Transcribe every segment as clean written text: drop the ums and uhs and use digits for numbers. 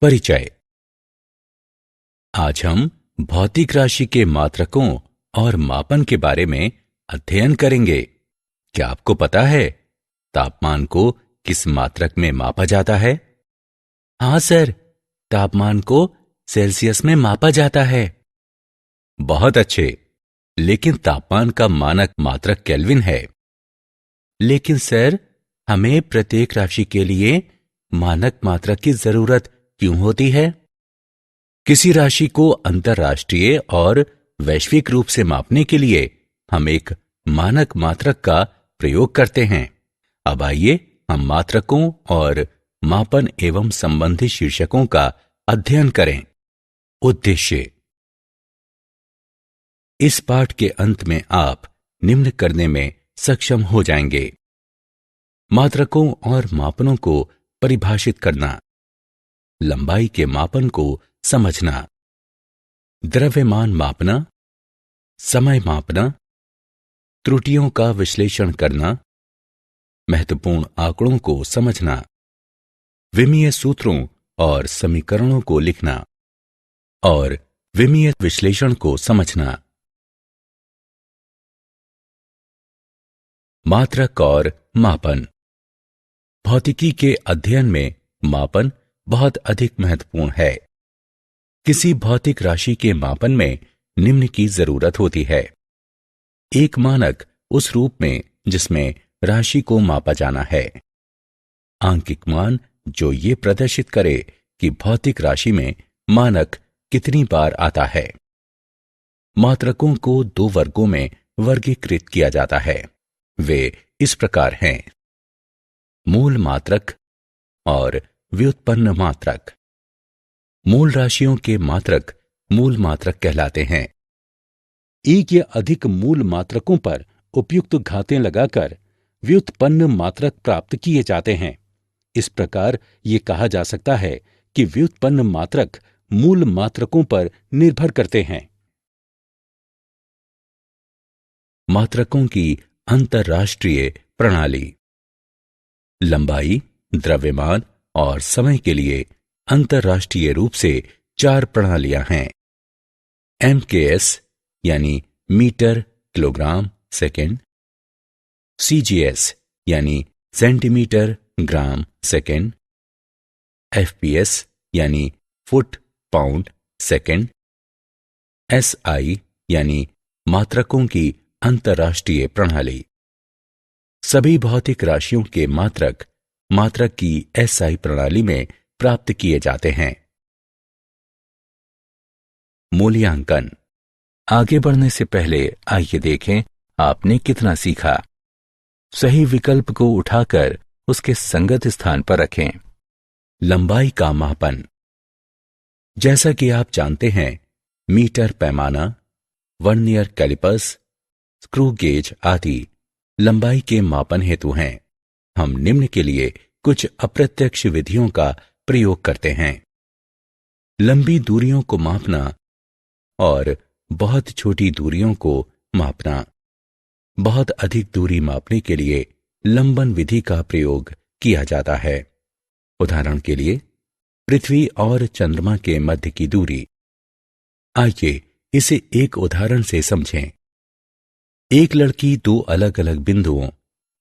परिचय। आज हम भौतिक राशि के मात्रकों और मापन के बारे में अध्ययन करेंगे। क्या आपको पता है तापमान को किस मात्रक में मापा जाता है? हाँ सर, तापमान को सेल्सियस में मापा जाता है। बहुत अच्छे, लेकिन तापमान का मानक मात्रक केल्विन है। लेकिन सर, हमें प्रत्येक राशि के लिए मानक मात्रक की जरूरत क्यों होती है? किसी राशि को अंतरराष्ट्रीय और वैश्विक रूप से मापने के लिए हम एक मानक मात्रक का प्रयोग करते हैं। अब आइए हम मात्रकों और मापन एवं संबंधित शीर्षकों का अध्ययन करें। उद्देश्य। इस पाठ के अंत में आप निम्न करने में सक्षम हो जाएंगे: मात्रकों और मापनों को परिभाषित करना, लंबाई के मापन को समझना, द्रव्यमान मापना, समय मापना, त्रुटियों का विश्लेषण करना, महत्वपूर्ण आंकड़ों को समझना, विमीय सूत्रों और समीकरणों को लिखना और विमीय विश्लेषण को समझना। मात्रक और मापन। भौतिकी के अध्ययन में मापन बहुत अधिक महत्वपूर्ण है। किसी भौतिक राशि के मापन में निम्न की जरूरत होती है: एक मानक उस रूप में जिसमें राशि को मापा जाना है, आंकिक मान जो ये प्रदर्शित करे कि भौतिक राशि में मानक कितनी बार आता है। मात्रकों को दो वर्गों में वर्गीकृत किया जाता है। वे इस प्रकार हैं: मूल मात्रक और व्युत्पन्न मात्रक। मूल राशियों के मात्रक मूल मात्रक कहलाते हैं। एक या अधिक मूल मात्रकों पर उपयुक्त घातें लगाकर व्युत्पन्न मात्रक प्राप्त किए जाते हैं। इस प्रकार ये कहा जा सकता है कि व्युत्पन्न मात्रक मूल मात्रकों पर निर्भर करते हैं। मात्रकों की अंतरराष्ट्रीय प्रणाली। लंबाई, द्रव्यमान और समय के लिए अंतरराष्ट्रीय रूप से 4 प्रणालियां हैं: MKS यानी मीटर किलोग्राम सेकेंड, CGS यानी सेंटीमीटर ग्राम सेकेंड, FPS यानी फुट पाउंड सेकेंड, SI यानी मात्रकों की अंतरराष्ट्रीय प्रणाली। सभी भौतिक राशियों के मात्रक मात्रक की SI प्रणाली में प्राप्त किए जाते हैं। मूल्यांकन। आगे बढ़ने से पहले आइए देखें आपने कितना सीखा। सही विकल्प को उठाकर उसके संगत स्थान पर रखें। लंबाई का मापन। जैसा कि आप जानते हैं, मीटर पैमाना, वर्नियर कैलिपर्स, स्क्रू गेज आदि लंबाई के मापन हेतु हैं। हम निम्न के लिए कुछ अप्रत्यक्ष विधियों का प्रयोग करते हैं: लंबी दूरियों को मापना और बहुत छोटी दूरियों को मापना। बहुत अधिक दूरी मापने के लिए लंबन विधि का प्रयोग किया जाता है। उदाहरण के लिए, पृथ्वी और चंद्रमा के मध्य की दूरी। आइए इसे एक उदाहरण से समझें। एक लड़की 2 अलग अलग बिंदुओं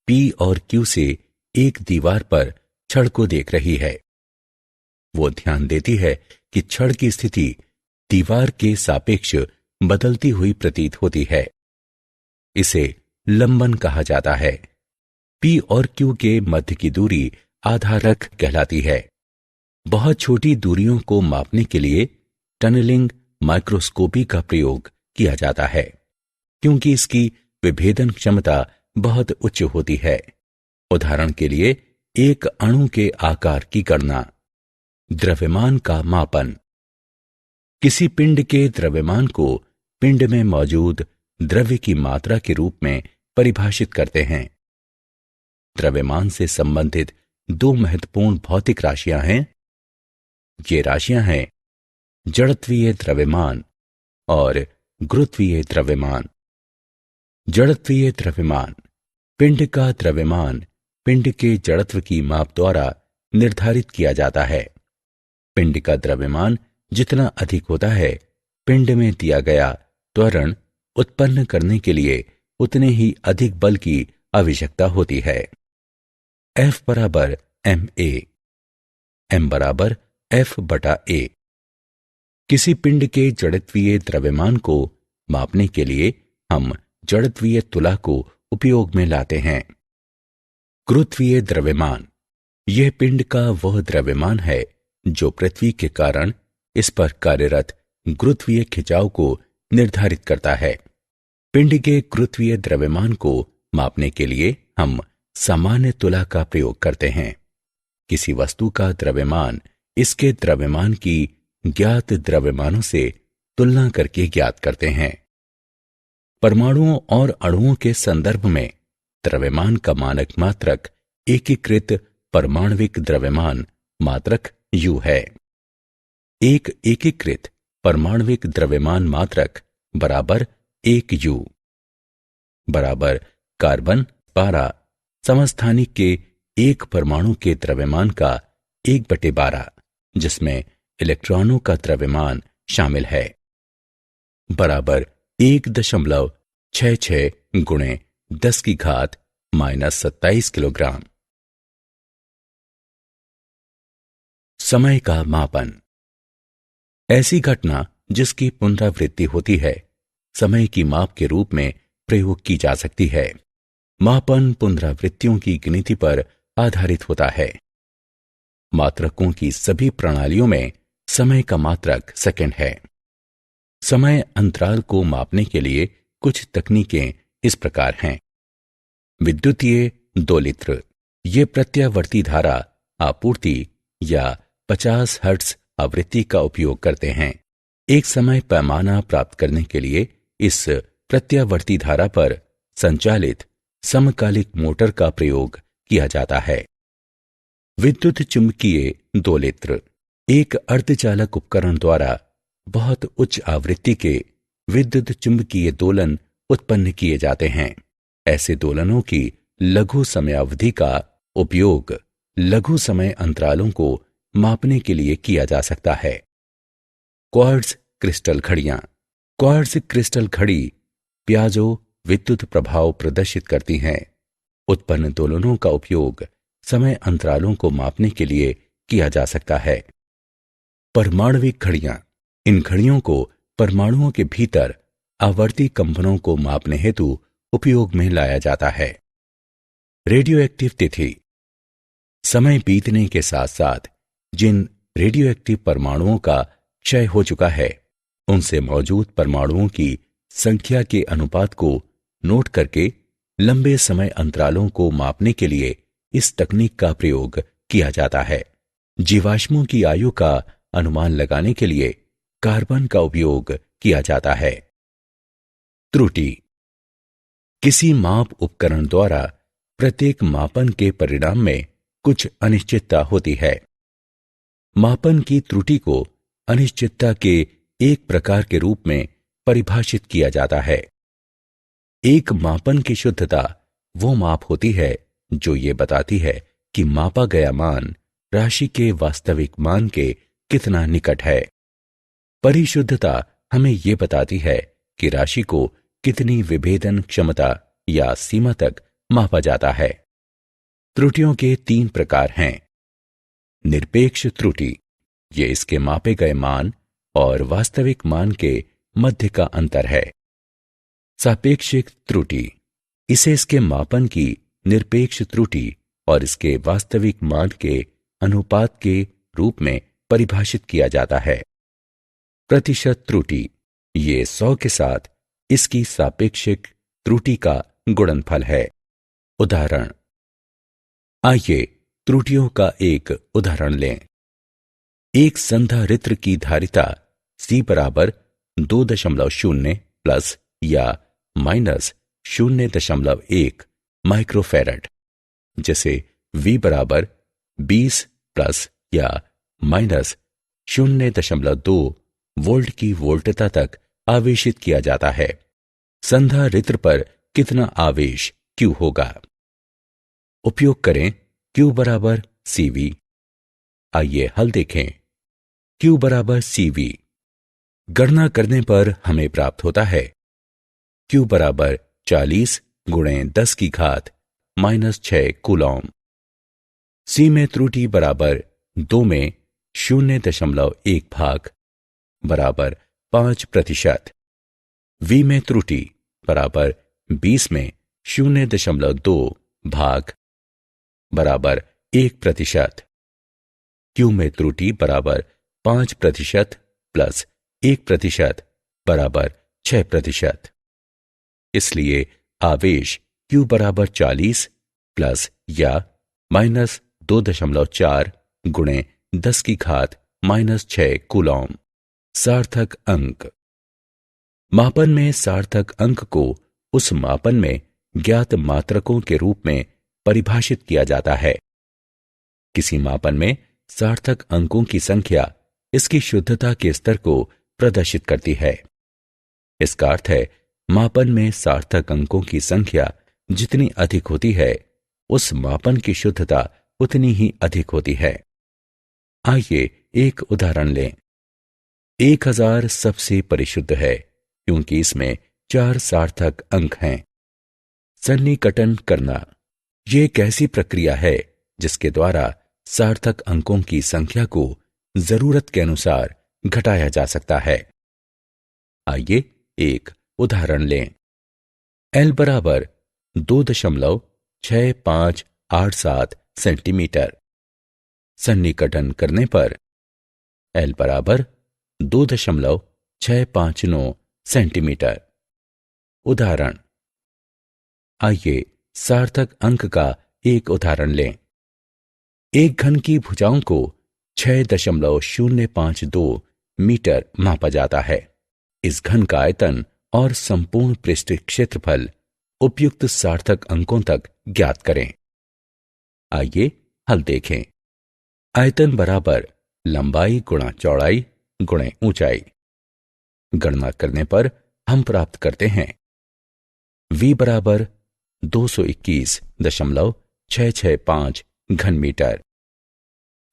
P और Q से एक दीवार पर छड़ को देख रही है। वो ध्यान देती है कि छड़ की स्थिति दीवार के सापेक्ष बदलती हुई प्रतीत होती है। इसे लंबन कहा जाता है। P और Q के मध्य की दूरी आधारक कहलाती है। बहुत छोटी दूरियों को मापने के लिए टनलिंग माइक्रोस्कोपी का प्रयोग किया जाता है, क्योंकि इसकी विभेदन क्षमता बहुत उच्च होती है। उदाहरण के लिए, एक अणु के आकार की गणना। द्रव्यमान का मापन। किसी पिंड के द्रव्यमान को पिंड में मौजूद द्रव्य की मात्रा के रूप में परिभाषित करते हैं। द्रव्यमान से संबंधित 2 महत्वपूर्ण भौतिक राशियां हैं। ये राशियां हैं जड़त्वीय द्रव्यमान और गुरुत्वीय द्रव्यमान। जड़त्वीय द्रव्यमान: पिंड का द्रव्यमान पिंड के जड़त्व की माप द्वारा निर्धारित किया जाता है। पिंड का द्रव्यमान जितना अधिक होता है, पिंड में दिया गया त्वरण उत्पन्न करने के लिए उतने ही अधिक बल की आवश्यकता होती है। F बराबर ma, m बराबर F बटा a। किसी पिंड के जड़त्वीय द्रव्यमान को मापने के लिए हम जड़त्वीय तुला को उपयोग में लाते हैं। गुरुत्वीय द्रव्यमान, यह पिंड का वह द्रव्यमान है जो पृथ्वी के कारण इस पर कार्यरत गुरुत्वीय खिंचाव को निर्धारित करता है। पिंड के गुरुत्वीय द्रव्यमान को मापने के लिए हम सामान्य तुला का प्रयोग करते हैं। किसी वस्तु का द्रव्यमान इसके द्रव्यमान की ज्ञात द्रव्यमानों से तुलना करके ज्ञात करते हैं। परमाणुओं और अणुओं के संदर्भ में द्रव्यमान का मानक मात्रक एकीकृत परमाणविक द्रव्यमान मात्रक U है। एक एकीकृत परमाणविक द्रव्यमान मात्रक बराबर 1U बराबर कार्बन 12 समस्थानिक के एक परमाणु के द्रव्यमान का 1/12, जिसमें इलेक्ट्रॉनों का द्रव्यमान शामिल है, बराबर 1.66 गुणे 10 की घात -27 किलोग्राम। समय का मापन, ऐसी घटना जिसकी पुनरावृत्ति होती है समय की माप के रूप में प्रयोग की जा सकती है। मापन पुनरावृत्तियों की गिनती पर आधारित होता है। मात्रकों की सभी प्रणालियों में समय का मात्रक सेकंड है। समय अंतराल को मापने के लिए कुछ तकनीकें इस प्रकार हैं। विद्युतीय दोलित्र, ये प्रत्यावर्ती धारा आपूर्ति या 50 हर्ट्ज आवृत्ति का उपयोग करते हैं। एक समय पैमाना प्राप्त करने के लिए इस प्रत्यावर्ती धारा पर संचालित समकालिक मोटर का प्रयोग किया जाता है। विद्युत चुंबकीय दोलित्र, एक अर्धचालक उपकरण द्वारा बहुत उच्च आवृत्ति के विद्युत चुंबकीय दोलन उत्पन्न किए जाते हैं। ऐसे दोलनों की लघु समयावधि का उपयोग लघु समय अंतरालों को मापने के लिए किया जा सकता है। क्वार्ट्ज क्रिस्टल घड़ियां, क्वार्ट्ज क्रिस्टल घड़ी प्याजो विद्युत प्रभाव प्रदर्शित करती हैं। उत्पन्न दोलनों का उपयोग समय अंतरालों को मापने के लिए किया जा सकता है। परमाणविक घड़ियां, इन घड़ियों को परमाणुओं के भीतर आवर्ती कंपनों को मापने हेतु उपयोग में लाया जाता है। रेडियो एक्टिव तिथि, समय बीतने के साथ साथ जिन रेडियो एक्टिव परमाणुओं का क्षय हो चुका है उनसे मौजूद परमाणुओं की संख्या के अनुपात को नोट करके लंबे समय अंतरालों को मापने के लिए इस तकनीक का प्रयोग किया जाता है। जीवाश्मों की आयु का अनुमान लगाने के लिए कार्बन का उपयोग किया जाता है। त्रुटि, किसी माप उपकरण द्वारा प्रत्येक मापन के परिणाम में कुछ अनिश्चितता होती है। मापन की त्रुटि को अनिश्चितता के एक प्रकार के रूप में परिभाषित किया जाता है। एक मापन की शुद्धता वो माप होती है जो ये बताती है कि मापा गया मान राशि के वास्तविक मान के कितना निकट है। परिशुद्धता हमें ये बताती है कि राशि को कितनी विभेदन क्षमता या सीमा तक मापा जाता है। त्रुटियों के 3 प्रकार हैं। निरपेक्ष त्रुटि, ये इसके मापे गए मान और वास्तविक मान के मध्य का अंतर है। सापेक्षिक त्रुटि, इसे इसके मापन की निरपेक्ष त्रुटि और इसके वास्तविक मान के अनुपात के रूप में परिभाषित किया जाता है। प्रतिशत त्रुटि, ये 100 के साथ इसकी सापेक्षिक त्रुटि का गुणनफल है। उदाहरण, आइए त्रुटियों का एक उदाहरण लें। एक संधारित्र की धारिता C बराबर 2.0 प्लस या माइनस 0.1 माइक्रोफैरड, जैसे V बराबर 20 प्लस या माइनस 0.2 वोल्ट की वोल्टता तक आवेशित किया जाता है। संधारित्र पर कितना आवेश Q होगा? उपयोग करें Q बराबर CV। आइए हल देखें। Q बराबर CV। गणना करने पर हमें प्राप्त होता है Q बराबर 40 गुणे 10 की घात -6 कूलॉम। C में त्रुटि बराबर 2 में 0.1 भाग बराबर 5%। V में त्रुटि बराबर 20 में 0.2 भाग बराबर 1%। Q में त्रुटि बराबर 5% प्लस 1% बराबर 6%। इसलिए आवेश Q बराबर 40 प्लस या -2.4 गुणे 10 की घात -6 कूलॉम। सार्थक अंक। मापन में सार्थक अंक को उस मापन में ज्ञात मात्रकों के रूप में परिभाषित किया जाता है। किसी मापन में सार्थक अंकों की संख्या इसकी शुद्धता के स्तर को प्रदर्शित करती है। इसका अर्थ है मापन में सार्थक अंकों की संख्या जितनी अधिक होती है उस मापन की शुद्धता उतनी ही अधिक होती है। आइए एक उदाहरण लें। 1000 सबसे परिशुद्ध है क्योंकि इसमें 4 सार्थक अंक हैं। सन्निकटन करना यह एक ऐसी प्रक्रिया है जिसके द्वारा सार्थक अंकों की संख्या को जरूरत के अनुसार घटाया जा सकता है। आइए एक उदाहरण लें। L बराबर 2.6587 सेंटीमीटर। सन्निकटन करने पर L बराबर 2.659 सेंटीमीटर। उदाहरण। आइए सार्थक अंक का एक उदाहरण लें। एक घन की भुजाओं को 6.052 मीटर मापा जाता है। इस घन का आयतन और संपूर्ण पृष्ठ क्षेत्रफल उपयुक्त सार्थक अंकों तक ज्ञात करें। आइए हल देखें। आयतन बराबर लंबाई गुणा चौड़ाई गुणे ऊंचाई। गणना करने पर हम प्राप्त करते हैं V बराबर 221.665 घन मीटर।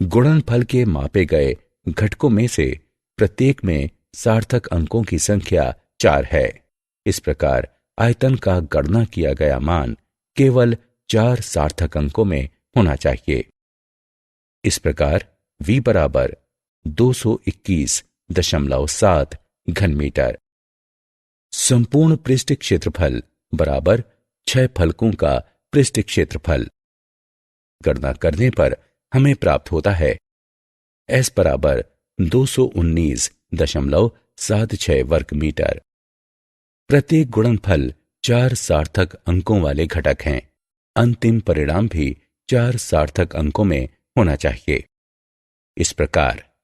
गुणनफल के मापे गए घटकों में से प्रत्येक में सार्थक अंकों की संख्या 4 है। इस प्रकार आयतन का गणना किया गया मान केवल 4 सार्थक अंकों में होना चाहिए। इस प्रकार V बराबर 221.7 घन मीटर। संपूर्ण पृष्ठ क्षेत्रफल बराबर 6 फलकों का पृष्ठ क्षेत्रफल। गणना करने पर हमें प्राप्त होता है S बराबर 219.76 वर्ग मीटर। प्रत्येक गुणनफल 4 सार्थक अंकों वाले घटक हैं। अंतिम परिणाम भी 4 सार्थक अंकों में होना चाहिए। इस प्रकार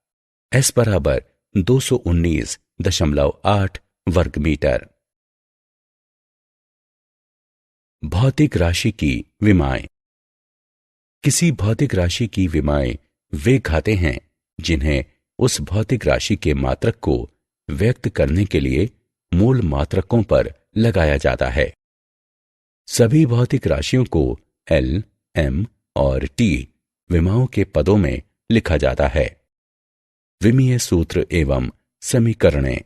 S बराबर 219.8 वर्ग मीटर। भौतिक राशि की विमाएं। किसी भौतिक राशि की विमाएं वे घाते हैं जिन्हें उस भौतिक राशि के मात्रक को व्यक्त करने के लिए मूल मात्रकों पर लगाया जाता है। सभी भौतिक राशियों को L, M और T विमाओं के पदों में लिखा जाता है। विमीय सूत्र एवं समीकरणें।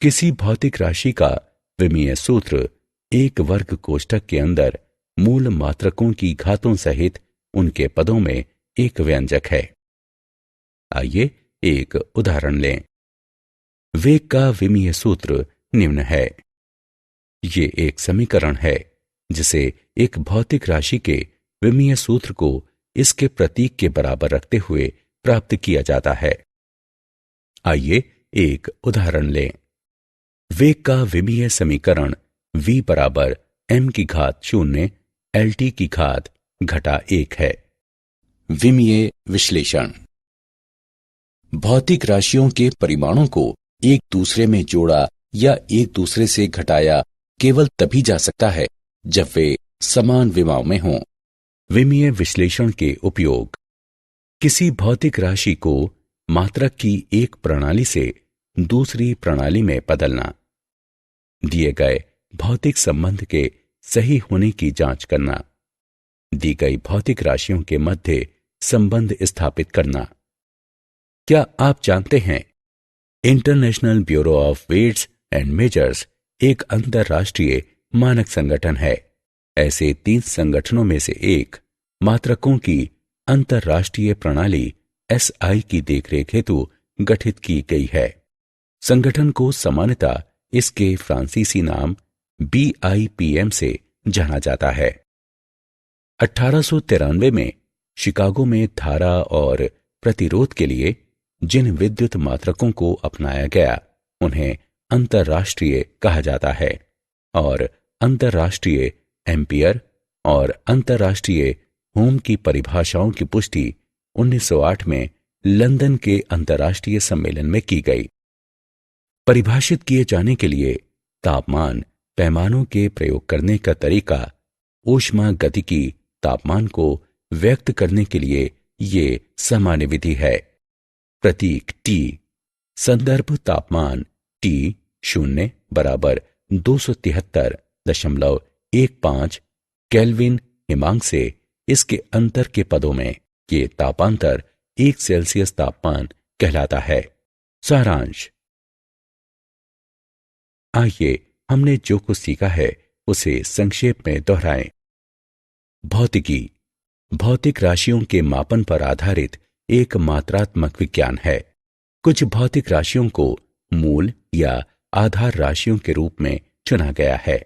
किसी भौतिक राशि का विमीय सूत्र एक वर्ग कोष्ठक के अंदर मूल मात्रकों की घातों सहित उनके पदों में एक व्यंजक है। आइए एक उदाहरण लें। वेग का विमीय सूत्र निम्न है। ये एक समीकरण है जिसे एक भौतिक राशि के विमीय सूत्र को इसके प्रतीक के बराबर रखते हुए प्राप्त किया जाता है। आइए एक उदाहरण लें। वेग का विमीय समीकरण v बराबर m की घात 0 LT की घात घटा 1 है। विमीय विश्लेषण। भौतिक राशियों के परिमाणों को एक दूसरे में जोड़ा या एक दूसरे से घटाया केवल तभी जा सकता है जब वे समान विमाओं में हों। विमीय विश्लेषण के उपयोग। किसी भौतिक राशि को मात्रक की एक प्रणाली से दूसरी प्रणाली में बदलना। दिए गए भौतिक संबंध के सही होने की जांच करना। दी गई भौतिक राशियों के मध्य संबंध स्थापित करना। क्या आप जानते हैं, international bureau of weights and measures एक अंतर्राष्ट्रीय मानक संगठन है। ऐसे 3 संगठनों में से एक मात्रकों की अंतर्राष्ट्रीय प्रणाली SI की देखरेख हेतु गठित की गई है। संगठन को सामान्यतः इसके फ्रांसीसी नाम BIPM से जाना जाता है। 1893 में शिकागो में धारा और प्रतिरोध के लिए जिन विद्युत मात्रकों को अपनाया गया उन्हें अंतर्राष्ट्रीय कहा जाता है और अंतर्राष्ट्रीय एम्पियर और अंतर्राष्ट्रीय ओम की परिभाषाओं की पुष्टि 1908 में लंदन के अंतर्राष्ट्रीय सम्मेलन में की गई। परिभाषित किए जाने के लिए तापमान पैमानों के प्रयोग करने का तरीका ऊष्मागतिकी तापमान को व्यक्त करने के लिए ये सामान्य विधि है। प्रतीक T संदर्भ तापमान T0 बराबर 273.15 केल्विन हिमांक से इसके अंतर के पदों में ये तापांतर 1 सेल्सियस तापमान कहलाता है। सारांश। आइए हमने जो कुछ सीखा है उसे संक्षेप में दोहराएं। भौतिकी भौतिक राशियों के मापन पर आधारित एक मात्रात्मक विज्ञान है। कुछ भौतिक राशियों को मूल या आधार राशियों के रूप में चुना गया है।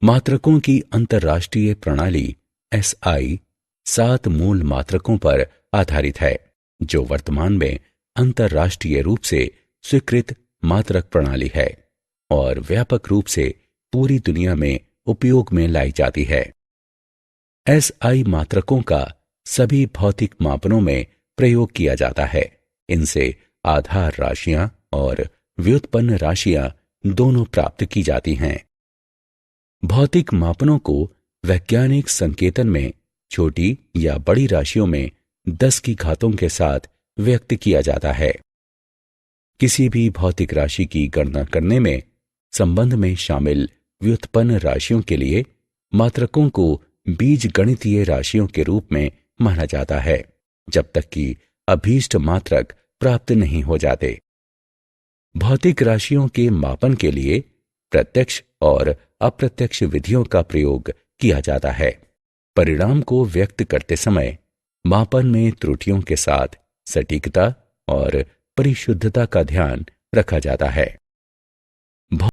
मात्रकों की अंतर्राष्ट्रीय प्रणाली SI 7 मूल मात्रकों पर आधारित है, जो वर्तमान में अंतर्राष्ट्रीय रूप से स्वीकृत मात्रक प्रणाली है और व्यापक रूप से पूरी दुनिया में उपयोग में लाई जाती है। SI मात्रकों का सभी भौतिक मापनों में प्रयोग किया जाता है। इनसे आधार राशियां और व्युत्पन्न राशियां दोनों प्राप्त की जाती हैं। भौतिक मापनों को वैज्ञानिक संकेतन में छोटी या बड़ी राशियों में 10 की घातों के साथ व्यक्त किया जाता है। किसी भी भौतिक राशि की गणना करने में संबंध में शामिल व्युत्पन्न राशियों के लिए मात्रकों को बीजगणितीय राशियों के रूप में माना जाता है, जब तक कि अभीष्ट मात्रक प्राप्त नहीं हो जाते। भौतिक राशियों के मापन के लिए प्रत्यक्ष और अप्रत्यक्ष विधियों का प्रयोग किया जाता है। परिणाम को व्यक्त करते समय मापन में त्रुटियों के साथ सटीकता और परिशुद्धता का ध्यान रखा जाता है।